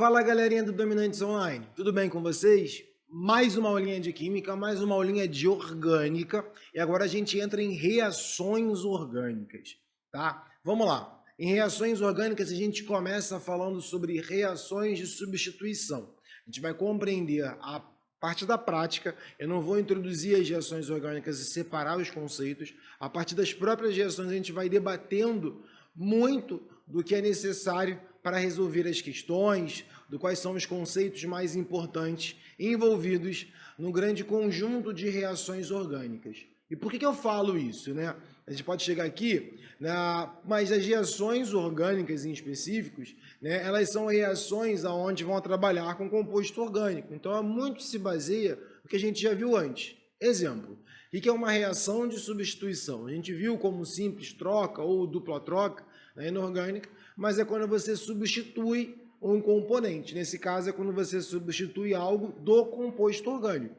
Fala galerinha do Dominantes Online, tudo bem com vocês? Mais uma aulinha de química, mais uma aulinha de orgânica e agora a gente entra em reações orgânicas, tá? Vamos lá, em reações orgânicas a gente começa falando sobre reações de substituição. A gente vai compreender a parte da prática, eu não vou introduzir as reações orgânicas e separar os conceitos, a partir das próprias reações a gente vai debatendo muito do que é necessário para resolver as questões, do quais são os conceitos mais importantes envolvidos no grande conjunto de reações orgânicas. E por que eu falo isso, né? A gente pode chegar aqui, mas as reações orgânicas em específicos, né, elas são reações onde vão trabalhar com composto orgânico. Então, muito se baseia no que a gente já viu antes. Exemplo, o que é uma reação de substituição? A gente viu como simples troca ou dupla troca na inorgânica, mas é quando você substitui um componente. Nesse caso, é quando você substitui algo do composto orgânico.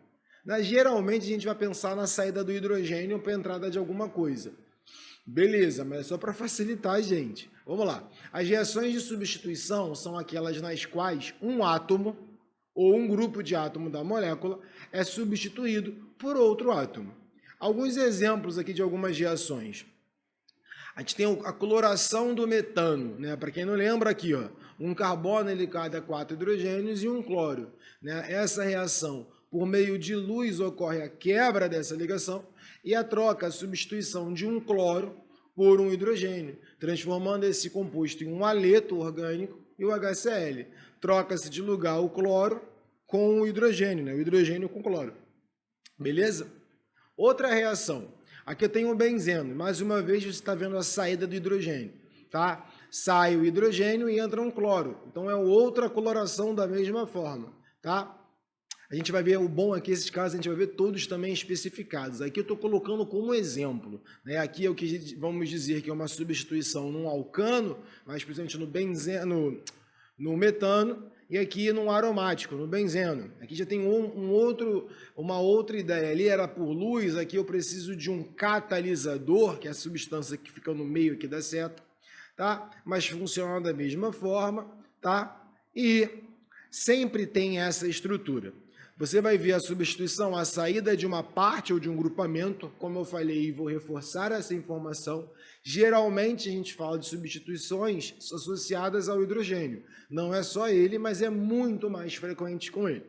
Geralmente, a gente vai pensar na saída do hidrogênio para a entrada de alguma coisa. Beleza, mas é só para facilitar a gente. Vamos lá. As reações de substituição são aquelas nas quais um átomo ou um grupo de átomo da molécula é substituído por outro átomo. Alguns exemplos aqui de algumas reações. A gente tem a cloração do metano, né? Para quem não lembra aqui, ó, um carbono ligado a 4 hidrogênios e um cloro, né? Essa reação, por meio de luz, ocorre a quebra dessa ligação e a troca, a substituição de um cloro por um hidrogênio, transformando esse composto em um haleto orgânico e o HCl. Troca-se de lugar o cloro com o hidrogênio, né? O hidrogênio com cloro. Beleza? Outra reação. Aqui eu tenho o benzeno. Mais uma vez você está vendo a saída do hidrogênio, tá? Sai o hidrogênio e entra um cloro. Então é outra coloração da mesma forma, tá? A gente vai ver o bom aqui, esses casos a gente vai ver todos também especificados. Aqui eu estou colocando como exemplo, né? Aqui é o que vamos dizer que é uma substituição num alcano, mais precisamente no benzeno, no metano, e aqui no aromático, no benzeno. Aqui já tem uma outra ideia. Ali era por luz, aqui eu preciso de um catalisador, que é a substância que fica no meio aqui da seta, tá? Mas funciona da mesma forma, tá? E sempre tem essa estrutura. Você vai ver a substituição, a saída de uma parte ou de um grupamento, como eu falei, e vou reforçar essa informação. Geralmente a gente fala de substituições associadas ao hidrogênio. Não é só ele, mas é muito mais frequente com ele.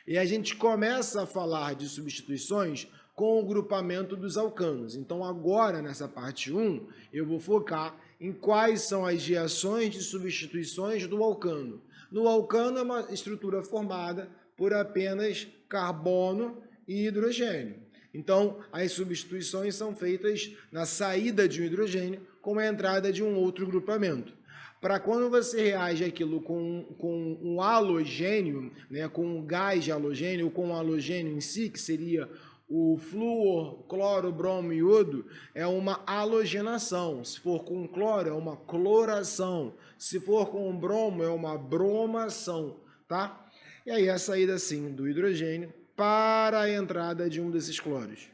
E a gente começa a falar de substituições com o grupamento dos alcanos. Então agora, nessa parte 1, eu vou focar em quais são as reações de substituições do alcano. No alcano é uma estrutura formada por apenas carbono e hidrogênio. Então, as substituições são feitas na saída de um hidrogênio com a entrada de um outro grupamento. Para quando você reage aquilo com um halogênio, né, com um gás de halogênio, ou com um halogênio em si, que seria o flúor, cloro, bromo e iodo, é uma halogenação. Se for com cloro, é uma cloração. Se for com bromo, é uma bromação, tá? E aí a saída, sim, do hidrogênio para a entrada de um desses cloros,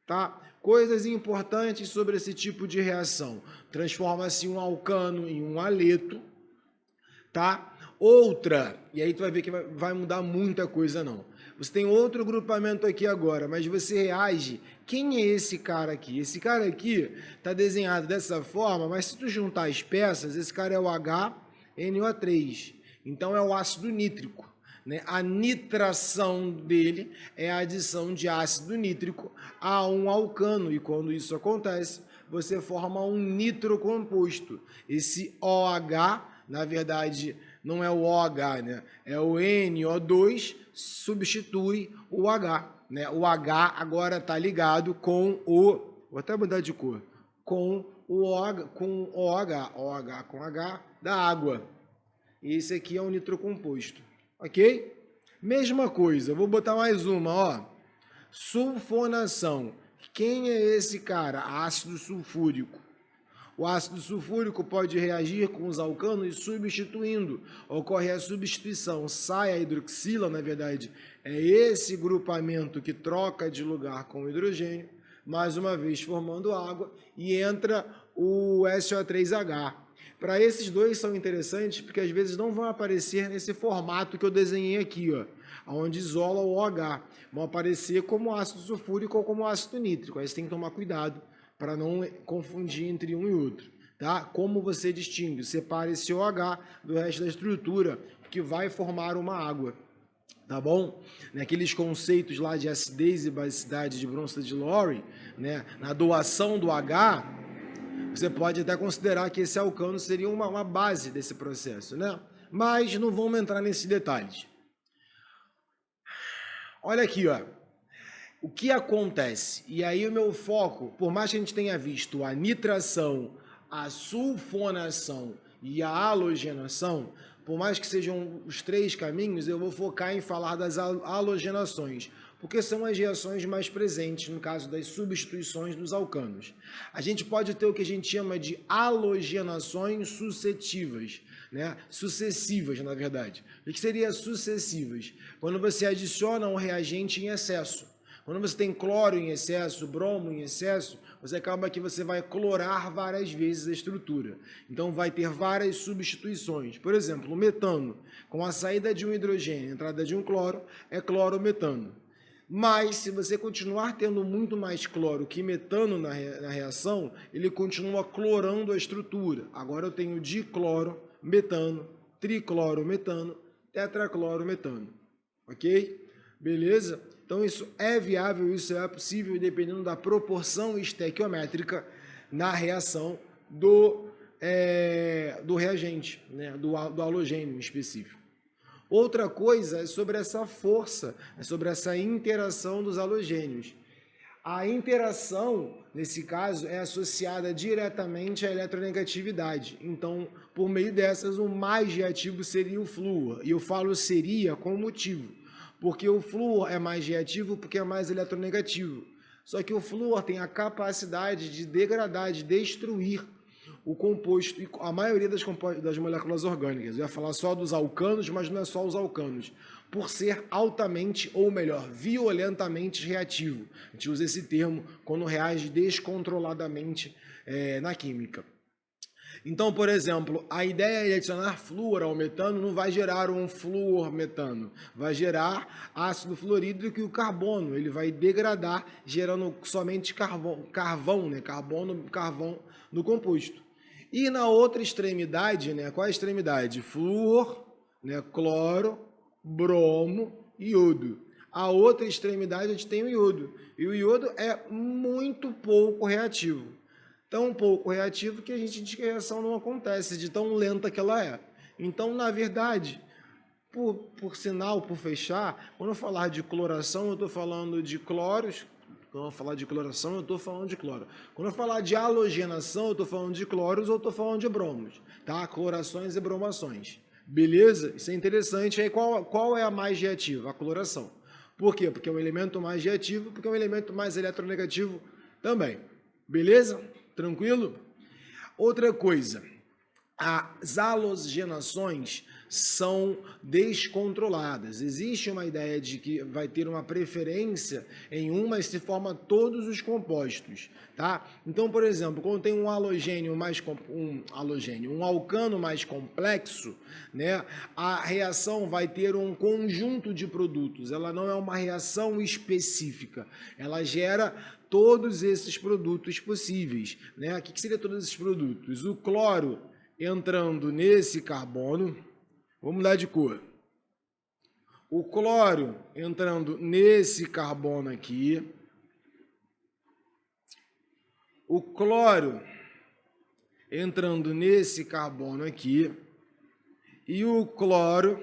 tá? Coisas importantes sobre esse tipo de reação. Transforma-se um alcano em um haleto, tá? Outra, e aí tu vai ver que vai mudar muita coisa não. Você tem outro grupamento aqui agora, mas você reage. Quem é esse cara aqui? Esse cara aqui está desenhado dessa forma, mas se tu juntar as peças, esse cara é o HNO3. Então é o ácido nítrico. A nitração dele é a adição de ácido nítrico a um alcano, e quando isso acontece, você forma um nitrocomposto. Esse OH, na verdade, não é o OH, né? É o NO2, substitui o H. Né? O H agora está ligado com o... Vou até mudar de cor. Com o OH, OH com H da água. E esse aqui é um nitrocomposto. Ok? Mesma coisa, vou botar mais uma, ó. Sulfonação. Quem é esse cara? Ácido sulfúrico. O ácido sulfúrico pode reagir com os alcanos substituindo. Ocorre a substituição. Sai a hidroxila, na verdade, é esse grupamento que troca de lugar com o hidrogênio, mais uma vez formando água, e entra o SO3H. Para esses dois são interessantes porque às vezes não vão aparecer nesse formato que eu desenhei aqui, ó, onde isola o OH. Vão aparecer como ácido sulfúrico ou como ácido nítrico. Aí você tem que tomar cuidado para não confundir entre um e outro. Tá? Como você distingue? Separa esse OH do resto da estrutura, que vai formar uma água. Tá bom? Naqueles conceitos lá de acidez e basicidade de Bronsted-Lowry, né? Na doação do H, você pode até considerar que esse alcano seria uma base desse processo, né? Mas não vamos entrar nesses detalhes. Olha aqui, ó. O que acontece? E aí o meu foco, por mais que a gente tenha visto a nitração, a sulfonação e a halogenação, por mais que sejam os três caminhos, eu vou focar em falar das halogenações, porque são as reações mais presentes no caso das substituições dos alcanos. A gente pode ter o que a gente chama de halogenações sucessivas, né? Sucessivas, na verdade. O que seria sucessivas? Quando você adiciona um reagente em excesso. Quando você tem cloro em excesso, bromo em excesso, você acaba que você vai clorar várias vezes a estrutura. Então vai ter várias substituições. Por exemplo, o metano, com a saída de um hidrogênio e a entrada de um cloro, é clorometano. Mas se você continuar tendo muito mais cloro que metano na reação, ele continua clorando a estrutura. Agora eu tenho diclorometano, triclorometano, tetraclorometano. Ok? Beleza? Então isso é viável, isso é possível, dependendo da proporção estequiométrica na reação do reagente, né? do halogênio em específico. Outra coisa é sobre essa força, é sobre essa interação dos halogênios. A interação, nesse caso, é associada diretamente à eletronegatividade. Então, por meio dessas, o mais reativo seria o flúor. E eu falo seria com motivo. Porque o flúor é mais reativo porque é mais eletronegativo. Só que o flúor tem a capacidade de degradar, de destruir o composto, a maioria das moléculas orgânicas. Eu ia falar só dos alcanos, mas não é só os alcanos. Por ser altamente, ou melhor, violentamente reativo. A gente usa esse termo quando reage descontroladamente na química. Então, por exemplo, a ideia de adicionar flúor ao metano não vai gerar um flúor-metano, vai gerar ácido fluorídrico e o carbono, ele vai degradar, gerando somente carvão, né? Carvão no composto. E na outra extremidade, né? Qual é a extremidade? Flúor, né? Cloro, bromo e iodo. A outra extremidade a gente tem o iodo, e o iodo é muito pouco reativo. Tão pouco reativo que a gente diz que a reação não acontece, de tão lenta que ela é. Então, na verdade, por sinal, por fechar, quando eu falar de cloração, eu estou falando de cloros. Quando eu falar de cloração, eu estou falando de cloro. Quando eu falar de halogenação, eu estou falando de cloros ou estou falando de bromos, tá? Clorações e bromações. Beleza? Isso é interessante. Aí qual é a mais reativa? A cloração. Por quê? Porque é um elemento mais reativo, porque é um elemento mais eletronegativo também. Beleza? Tranquilo? Outra coisa, as halogenações são descontroladas. Existe uma ideia de que vai ter uma preferência em uma e se forma todos os compostos, tá? Então, por exemplo, quando tem um alcano mais complexo, né, a reação vai ter um conjunto de produtos. Ela não é uma reação específica. Ela gera todos esses produtos possíveis, né? O que seria todos esses produtos? O cloro entrando nesse carbono, vou mudar de cor. O cloro entrando nesse carbono aqui. O cloro entrando nesse carbono aqui. E o cloro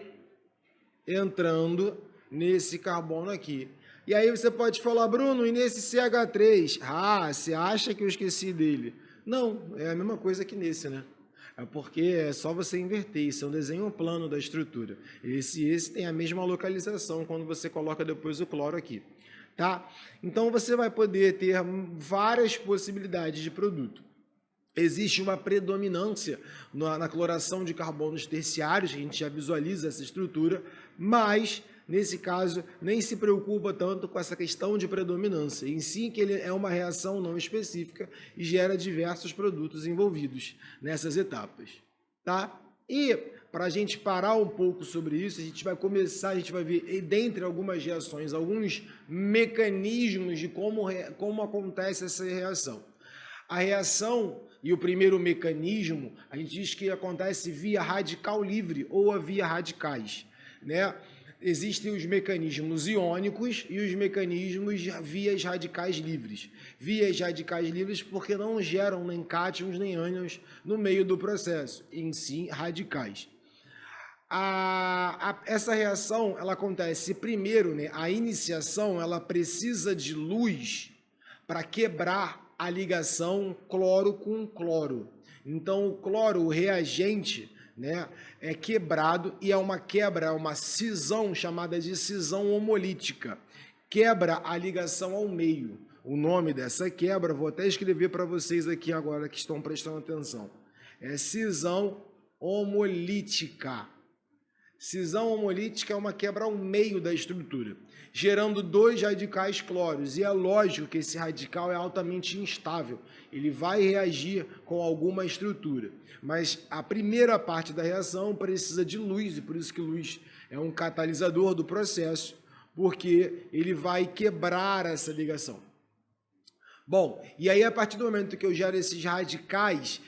entrando nesse carbono aqui. E aí você pode falar, Bruno, e nesse CH3? Ah, você acha que eu esqueci dele? Não, é a mesma coisa que nesse, né? É porque é só você inverter, isso é um desenho plano da estrutura. Esse tem a mesma localização quando você coloca depois o cloro aqui, tá? Então você vai poder ter várias possibilidades de produto. Existe uma predominância na cloração de carbonos terciários, a gente já visualiza essa estrutura, mas nesse caso, nem se preocupa tanto com essa questão de predominância, em si que ele é uma reação não específica e gera diversos produtos envolvidos nessas etapas, tá? E para a gente parar um pouco sobre isso, a gente vai ver, dentre algumas reações, alguns mecanismos de como acontece essa reação. A reação e o primeiro mecanismo, a gente diz que acontece via radical livre ou via radicais, né? Existem os mecanismos iônicos e os mecanismos vias radicais livres. Vias radicais livres porque não geram nem cátions nem ânions no meio do processo, em si radicais. Essa reação ela acontece primeiro, né? A iniciação ela precisa de luz para quebrar a ligação cloro com cloro. Então, o cloro, o reagente, né, é quebrado e é uma quebra, é uma cisão chamada de cisão homolítica. Quebra a ligação ao meio. O nome dessa quebra, vou até escrever para vocês aqui agora que estão prestando atenção. É cisão homolítica. Cisão homolítica é uma quebra ao meio da estrutura, gerando dois radicais cloros. E é lógico que esse radical é altamente instável. Ele vai reagir com alguma estrutura. Mas a primeira parte da reação precisa de luz, e por isso que luz é um catalisador do processo, porque ele vai quebrar essa ligação. Bom, e aí a partir do momento que eu gero esses radicais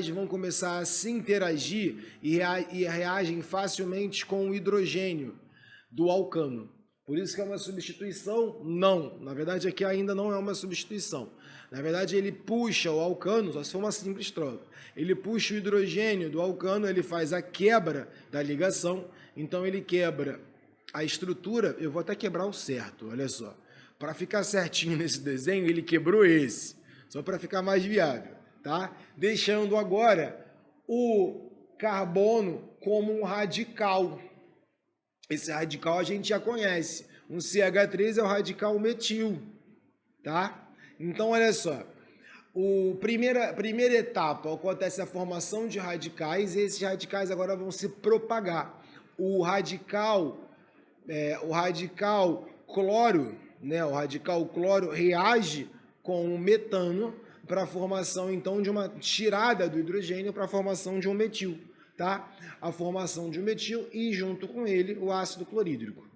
vão começar a se interagir e reagem facilmente com o hidrogênio do alcano. Por isso que é uma substituição? Não. Na verdade, aqui ainda não é uma substituição. Na verdade, ele puxa o alcano, só se for uma simples troca. Ele puxa o hidrogênio do alcano, ele faz a quebra da ligação, então ele quebra a estrutura. Eu vou até quebrar o certo, olha só. Para ficar certinho nesse desenho, ele quebrou esse, só para ficar mais viável, tá? Deixando agora o carbono como um radical. Esse radical a gente já conhece. Um CH3 é o radical metil, tá? Então, olha só. Primeira etapa, acontece a formação de radicais e esses radicais agora vão se propagar. O radical cloro, né, o radical cloro reage com o metano para a formação, então, de uma tirada do hidrogênio para a formação de um metil, tá? A formação de um metil e, junto com ele, o ácido clorídrico.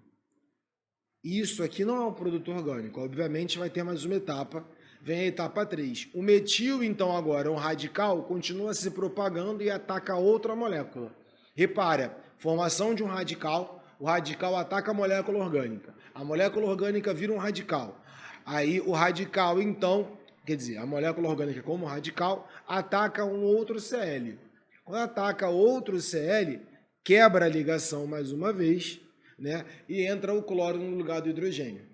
Isso aqui não é um produto orgânico, obviamente vai ter mais uma etapa, vem a etapa 3. O metil, então, agora, um radical, continua se propagando e ataca outra molécula. Repara, formação de um radical, o radical ataca a molécula orgânica. A molécula orgânica vira um radical. Aí o radical, então, quer dizer, a molécula orgânica como radical, ataca um outro Cl. Quando ataca outro Cl, quebra a ligação mais uma vez, né? E entra o cloro no lugar do hidrogênio.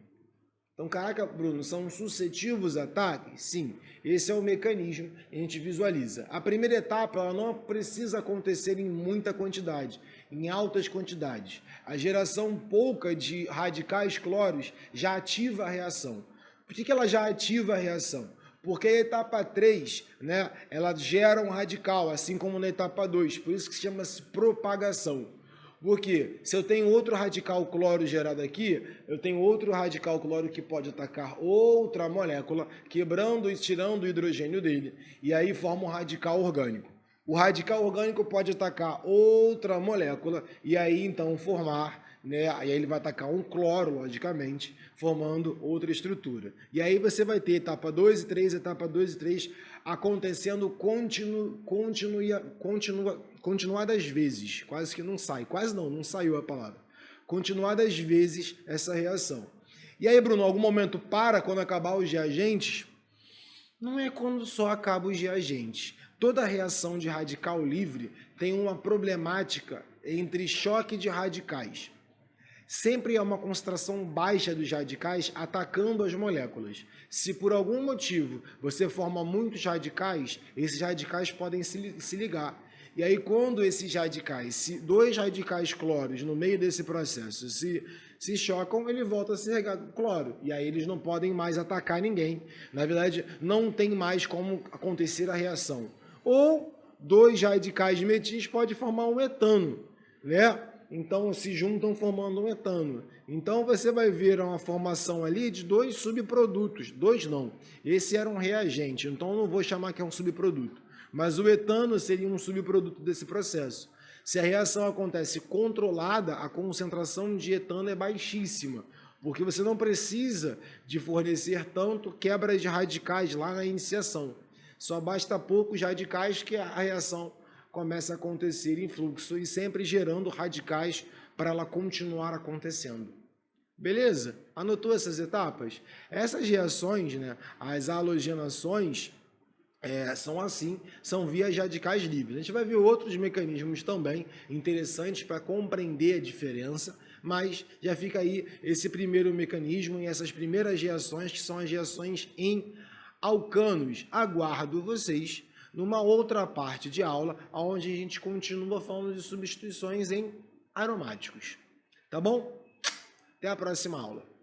Então, caraca, Bruno, são sucessivos ataques? Sim, esse é o mecanismo que a gente visualiza. A primeira etapa ela não precisa acontecer em muita quantidade, em altas quantidades. A geração pouca de radicais cloros já ativa a reação. Por que ela já ativa a reação? Porque a etapa 3, né, ela gera um radical, assim como na etapa 2, por isso que chama-se propagação. Porque se eu tenho outro radical cloro gerado aqui, eu tenho outro radical cloro que pode atacar outra molécula, quebrando e tirando o hidrogênio dele, e aí forma um radical orgânico. O radical orgânico pode atacar outra molécula e aí então formar, né, e aí ele vai atacar um cloro, logicamente, formando outra estrutura. E aí você vai ter etapa 2 e 3, etapa 2 e 3 acontecendo continuadas vezes, quase que não sai, quase não saiu a palavra, continuadas vezes essa reação. E aí, Bruno, algum momento para quando acabar os reagentes? Não é quando só acaba os reagentes. Toda reação de radical livre tem uma problemática entre choque de radicais. Sempre é uma concentração baixa dos radicais atacando as moléculas. Se por algum motivo você forma muitos radicais, esses radicais podem se ligar. E aí quando esses radicais, se dois radicais cloros no meio desse processo se chocam, ele volta a se ligar com cloro. E aí eles não podem mais atacar ninguém. Na verdade, não tem mais como acontecer a reação. Ou dois radicais metis podem formar um etano, né? Então se juntam formando um etano. Então você vai ver uma formação ali de dois subprodutos. Dois não. Esse era um reagente, então eu não vou chamar que é um subproduto. Mas o etano seria um subproduto desse processo. Se a reação acontece controlada, a concentração de etano é baixíssima, porque você não precisa de fornecer tanto quebra de radicais lá na iniciação. Só basta poucos radicais que a reação começa a acontecer em fluxo e sempre gerando radicais para ela continuar acontecendo. Beleza? Anotou essas etapas? Essas reações, né, as halogenações, são assim, são vias radicais livres. A gente vai ver outros mecanismos também interessantes para compreender a diferença, mas já fica aí esse primeiro mecanismo e essas primeiras reações, que são as reações em alcanos. Aguardo vocês numa outra parte de aula, onde a gente continua falando de substituições em aromáticos. Tá bom? Até a próxima aula.